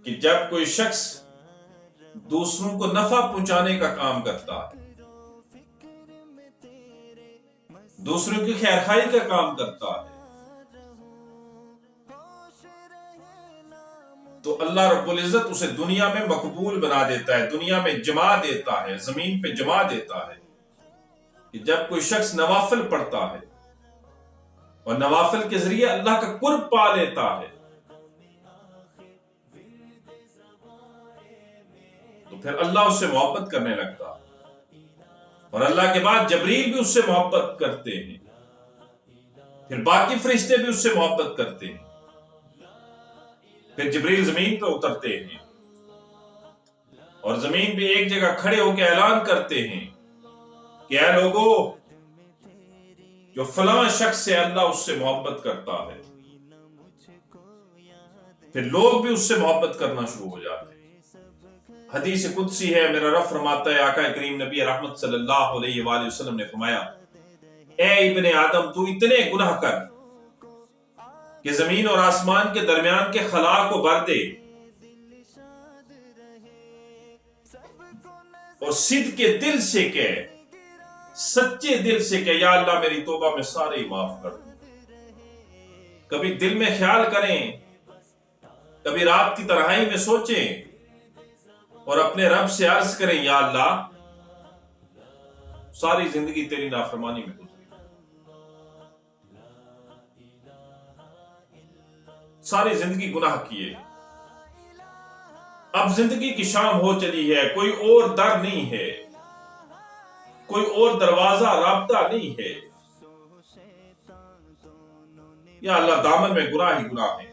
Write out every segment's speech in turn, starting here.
کہ جب کوئی شخص دوسروں کو نفع پہنچانے کا کام کرتا ہے، دوسروں کی خیرخواہی کا کام کرتا ہے، تو اللہ رب العزت اسے دنیا میں مقبول بنا دیتا ہے، دنیا میں جما دیتا ہے، زمین پہ جما دیتا ہے۔ کہ جب کوئی شخص نوافل پڑھتا ہے اور نوافل کے ذریعے اللہ کا قرب پا لیتا ہے، تو پھر اللہ اس سے محبت کرنے لگتا ہے، اور اللہ کے بعد جبریل بھی اس سے محبت کرتے ہیں، پھر باقی فرشتے بھی اس سے محبت کرتے ہیں، پھر جبریل زمین پہ اترتے ہیں اور زمین پہ ایک جگہ کھڑے ہو کے اعلان کرتے ہیں کہ اے لوگو، جو فلاں شخص سے اللہ اس سے محبت کرتا ہے، پھر لوگ بھی اس سے محبت کرنا شروع ہو جاتے ہیں۔ حدیث قدسی ہے، میرا رب فرماتا ہے، آقا کریم نبی رحمت صلی اللہ علیہ وآلہ وسلم نے فرمایا، اے ابن آدم، تو اتنے گناہ کر کہ زمین اور آسمان کے درمیان کے خلا کو بھر دے، اور صدق کے دل سے کہے، سچے دل سے کہ یا اللہ میری توبہ میں سارے ہی معاف کر دوں۔ کبھی دل میں خیال کریں، کبھی رات کی تنہائی میں سوچیں اور اپنے رب سے عرض کریں، یا اللہ ساری زندگی تیری نافرمانی میں گزری، ساری زندگی گناہ کیے، اب زندگی کی شام ہو چلی ہے، کوئی اور در نہیں ہے، کوئی اور دروازہ رابطہ نہیں ہے، یا اللہ دامن میں گناہ ہی گناہ ہے،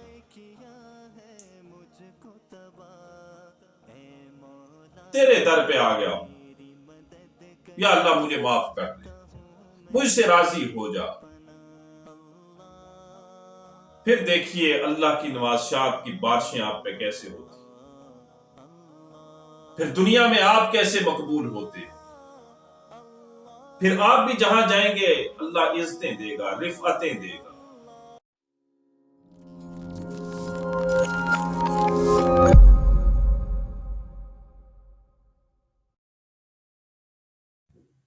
تیرے در پہ آ گیا ہوں، یا اللہ مجھے معاف کر دے، مجھ سے راضی ہو جا۔ پھر دیکھیے اللہ کی نوازشات کی بارشیں آپ پہ کیسے ہوتی، پھر دنیا میں آپ کیسے مقبول ہوتے، پھر آپ بھی جہاں جائیں گے اللہ عزتیں دے گا، رفعتیں دے گا۔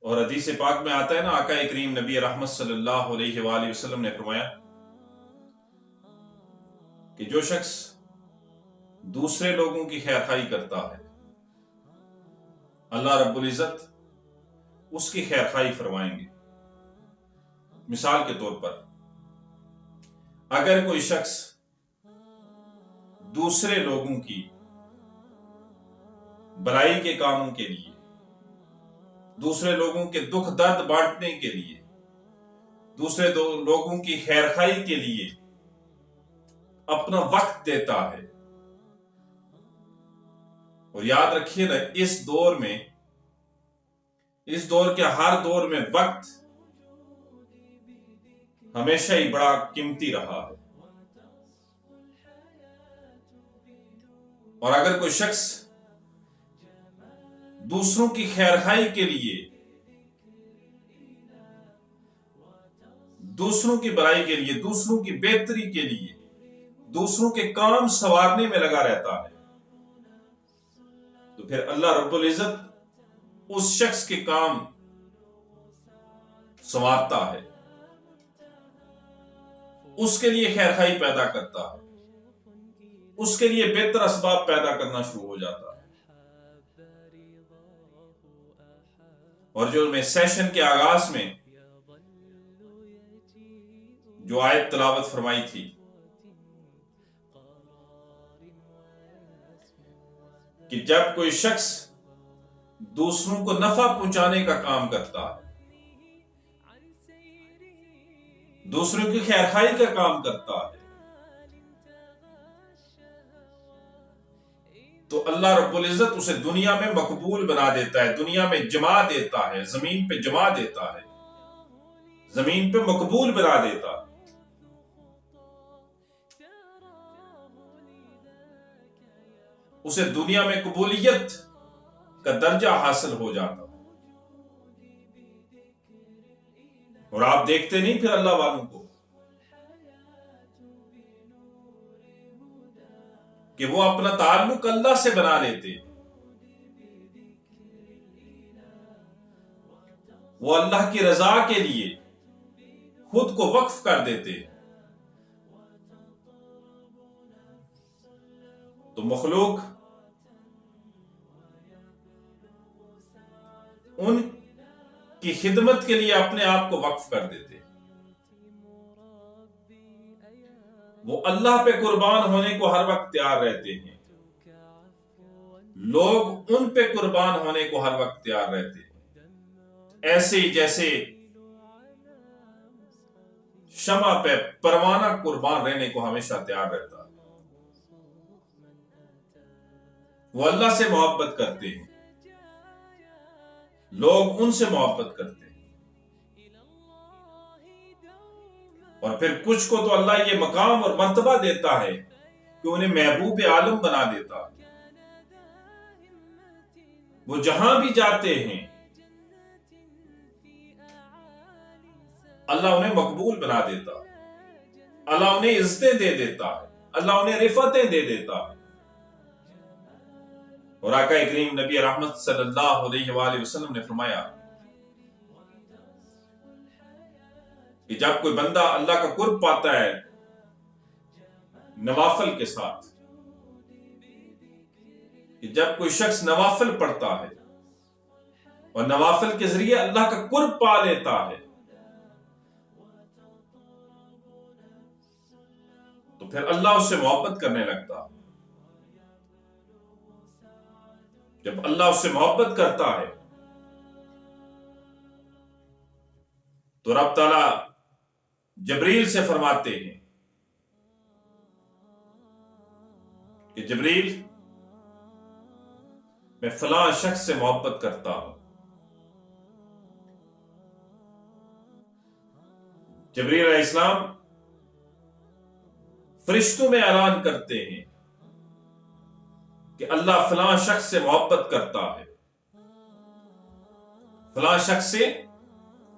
اور حدیث پاک میں آتا ہے نا، آقا کریم نبی رحمت صلی اللہ علیہ وآلہ وسلم نے فرمایا کہ جو شخص دوسرے لوگوں کی خیرخواہی کرتا ہے، اللہ رب العزت اس کی خیرخواہی فرمائیں گے۔ مثال کے طور پر، اگر کوئی شخص دوسرے لوگوں کی بھلائی کے کاموں کے لیے، دوسرے لوگوں کے دکھ درد بانٹنے کے لیے، دوسرے لوگوں کی خیرخواہی کے لیے اپنا وقت دیتا ہے، اور یاد رکھیے نا، اس دور کے ہر دور میں وقت ہمیشہ ہی بڑا قیمتی رہا ہے، اور اگر کوئی شخص دوسروں کی خیرخواہی کے لیے، دوسروں کی بھلائی کے لیے، دوسروں کی بہتری کے لیے، دوسروں کے کام سنوارنے میں لگا رہتا ہے، تو پھر اللہ رب العزت اس شخص کے کام سنوارتا ہے، اس کے لیے خیرخواہی پیدا کرتا ہے، اس کے لیے بہتر اسباب پیدا کرنا شروع ہو جاتا ہے۔ اور جو میں سیشن کے آغاز میں جو آیت تلاوت فرمائی تھی کہ جب کوئی شخص دوسروں کو نفع پہنچانے کا کام کرتا ہے، دوسروں کی خیرخواہی کا کام کرتا ہے، تو اللہ رب العزت اسے دنیا میں مقبول بنا دیتا ہے، دنیا میں جما دیتا ہے، زمین پہ جما دیتا ہے، زمین پہ مقبول بنا دیتا ہے۔ اسے دنیا میں قبولیت کا درجہ حاصل ہو جاتا ہے، اور آپ دیکھتے نہیں پھر اللہ والوں کو کہ وہ اپنا تعلق اللہ سے بنا لیتے، وہ اللہ کی رضا کے لیے خود کو وقف کر دیتے، تو مخلوق ان کی خدمت کے لیے اپنے آپ کو وقف کر دیتے، وہ اللہ پہ قربان ہونے کو ہر وقت تیار رہتے ہیں، لوگ ان پہ قربان ہونے کو ہر وقت تیار رہتے ہیں، ایسے ہی جیسے شمع پہ پروانہ قربان رہنے کو ہمیشہ تیار رہتا ہے۔ وہ اللہ سے محبت کرتے ہیں، لوگ ان سے محبت کرتے ہیں، اور پھر کچھ کو تو اللہ یہ مقام اور مرتبہ دیتا ہے کہ انہیں محبوب عالم بنا دیتا ہے، وہ جہاں بھی جاتے ہیں اللہ انہیں مقبول بنا دیتا ہے، اللہ انہیں عزتیں دے دیتا ہے، اللہ انہیں رفعتیں دے دیتا ہے۔ اور آقا کریم نبی رحمت صلی اللہ علیہ وآلہ وسلم نے فرمایا کہ جب کوئی بندہ اللہ کا قرب پاتا ہے نوافل کے ساتھ، کہ جب کوئی شخص نوافل پڑھتا ہے اور نوافل کے ذریعے اللہ کا قرب پا لیتا ہے، تو پھر اللہ اس سے محبت کرنے لگتا ہے۔ جب اللہ اس سے محبت کرتا ہے تو رب تعالیٰ جبریل سے فرماتے ہیں کہ جبریل، میں فلاں شخص سے محبت کرتا ہوں۔ جبریل علیہ السلام فرشتوں میں اعلان کرتے ہیں کہ اللہ فلاں شخص سے محبت کرتا ہے، فلاں شخص سے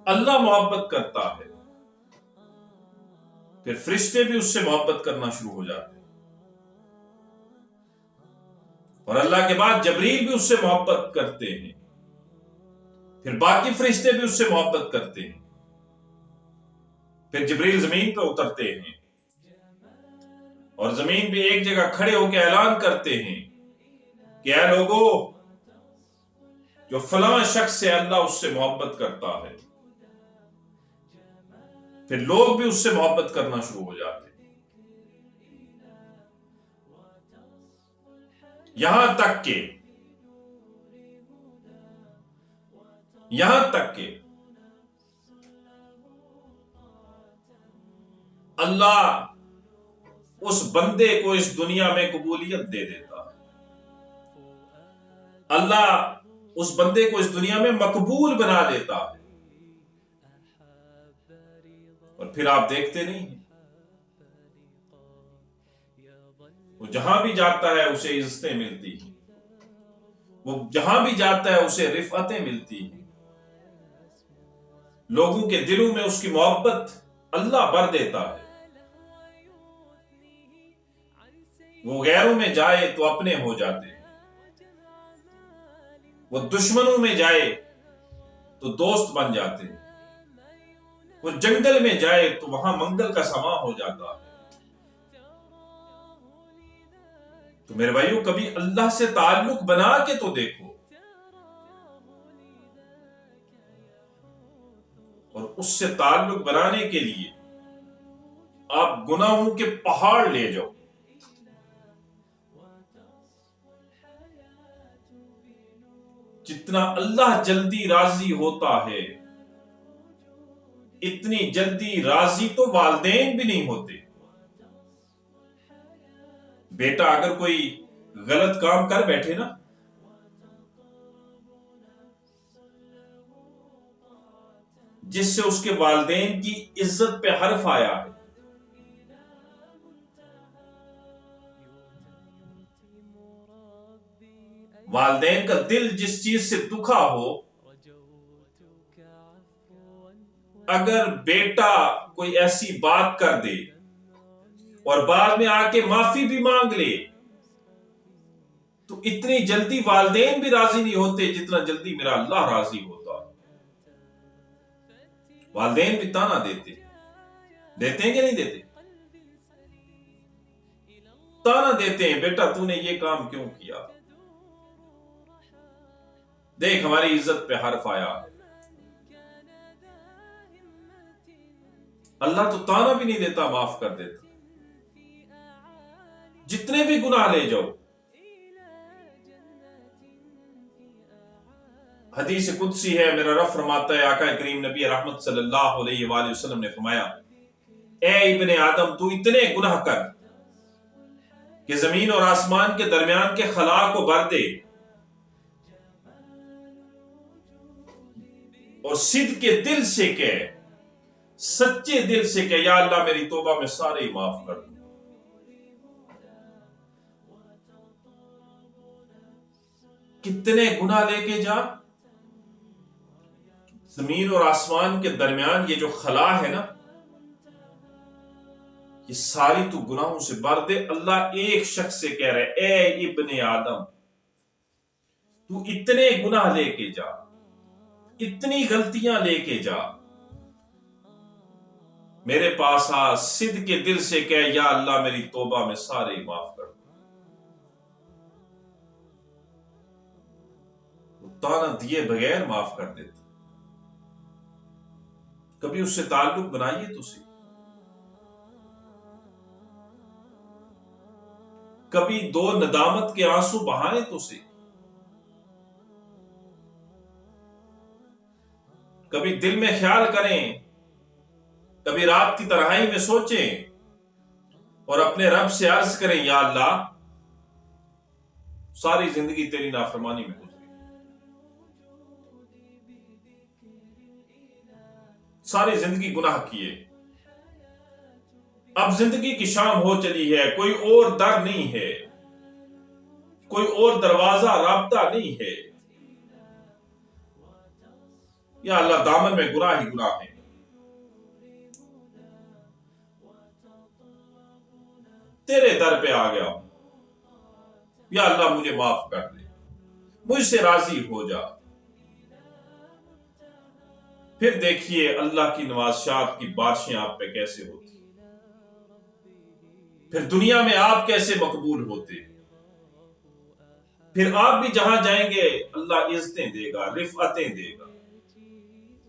اللہ محبت کرتا ہے، پھر فرشتے بھی اس سے محبت کرنا شروع ہو جاتے ہیں، اور اللہ کے بعد جبریل بھی اس سے محبت کرتے ہیں، پھر باقی فرشتے بھی اس سے محبت کرتے ہیں، پھر جبریل زمین پہ اترتے ہیں اور زمین پہ ایک جگہ کھڑے ہو کے اعلان کرتے ہیں کہ اے لوگو، جو فلاں شخص سے اللہ اس سے محبت کرتا ہے، پھر لوگ بھی اس سے محبت کرنا شروع ہو جاتے ہیں، یہاں تک کہ اللہ اس بندے کو اس دنیا میں قبولیت دے دیتا ہے، اللہ اس بندے کو اس دنیا میں مقبول بنا دیتا ہے، اور پھر آپ دیکھتے نہیں ہیں، وہ جہاں بھی جاتا ہے اسے عزتیں ملتی ہیں، وہ جہاں بھی جاتا ہے اسے رفعتیں ملتی ہیں، لوگوں کے دلوں میں اس کی محبت اللہ بھر دیتا ہے، وہ غیروں میں جائے تو اپنے ہو جاتے ہیں، وہ دشمنوں میں جائے تو دوست بن جاتے ہیں، وہ جنگل میں جائے تو وہاں منگل کا سماں ہو جاتا ہے۔ تو میرے بھائیوں، کبھی اللہ سے تعلق بنا کے تو دیکھو، اور اس سے تعلق بنانے کے لیے آپ گناہوں کے پہاڑ لے جاؤ، جتنا اللہ جلدی راضی ہوتا ہے اتنی جلدی راضی تو والدین بھی نہیں ہوتے۔ بیٹا اگر کوئی غلط کام کر بیٹھے نا، جس سے اس کے والدین کی عزت پہ حرف آیا ہے، والدین کا دل جس چیز سے دکھا ہو، اگر بیٹا کوئی ایسی بات کر دے اور بعد میں آ کے معافی بھی مانگ لے تو اتنی جلدی والدین بھی راضی نہیں ہوتے جتنا جلدی میرا اللہ راضی ہوتا. والدین بھی تانا دیتے ہیں کہ نہیں دیتے؟ تانا دیتے ہیں، بیٹا تو نے یہ کام کیوں کیا؟ دیکھ ہماری عزت پہ حرف آیا. اللہ تو تانا بھی نہیں دیتا، معاف کر دیتا. جتنے بھی گناہ لے جاؤ. حدیث قدسی ہے، میرا رب فرماتا ہے، آقا کریم نبی رحمت صلی اللہ علیہ وآلہ وسلم نے فرمایا، اے ابن آدم تو اتنے گناہ کر کہ زمین اور آسمان کے درمیان کے خلا کو بھر دے، اور صدق کے دل سے کہے، سچے دل سے کہ یا اللہ میری توبہ میں سارے ہی معاف کر دوں. کتنے گناہ لے کے جا، زمین اور آسمان کے درمیان یہ جو خلا ہے نا، یہ ساری تو گناہوں سے بھر دے. اللہ ایک شخص سے کہہ رہے، اے ابن آدم تو اتنے گناہ لے کے جا، اتنی غلطیاں لے کے جا، میرے پاس آ، صدق کے دل سے کہہ یا اللہ میری توبہ میں سارے ہی معاف کر دو. تانا دیے بغیر معاف کر دیتا. کبھی اس سے تعلق بنائیے تو صحیح. کبھی دو ندامت کے آنسو بہائیں تو صحیح. کبھی دل میں خیال کریں، کبھی رات کی تنہائی میں سوچیں اور اپنے رب سے عرض کریں، یا اللہ ساری زندگی تیری نافرمانی میں گزری، ساری زندگی گناہ کیے، اب زندگی کی شام ہو چلی ہے، کوئی اور در نہیں ہے، کوئی اور دروازہ رابطہ نہیں ہے. یا اللہ دامن میں گناہ ہی گناہ ہے. تیرے در پہ آ گیا ہوں، یا اللہ مجھے معاف کر دے، مجھ سے راضی ہو جا. پھر دیکھیے اللہ کی نوازشات کی بارشیں آپ پہ کیسے ہوتی، پھر دنیا میں آپ کیسے مقبول ہوتے، پھر آپ بھی جہاں جائیں گے اللہ عزتیں دے گا، رفعتیں دے گا.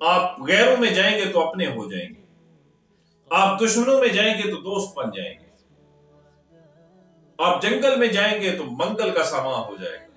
آپ غیروں میں جائیں گے تو اپنے ہو جائیں گے، آپ دشمنوں میں جائیں گے تو دوست بن جائیں گے، آپ جنگل میں جائیں گے تو منگل کا سامان ہو جائے گا.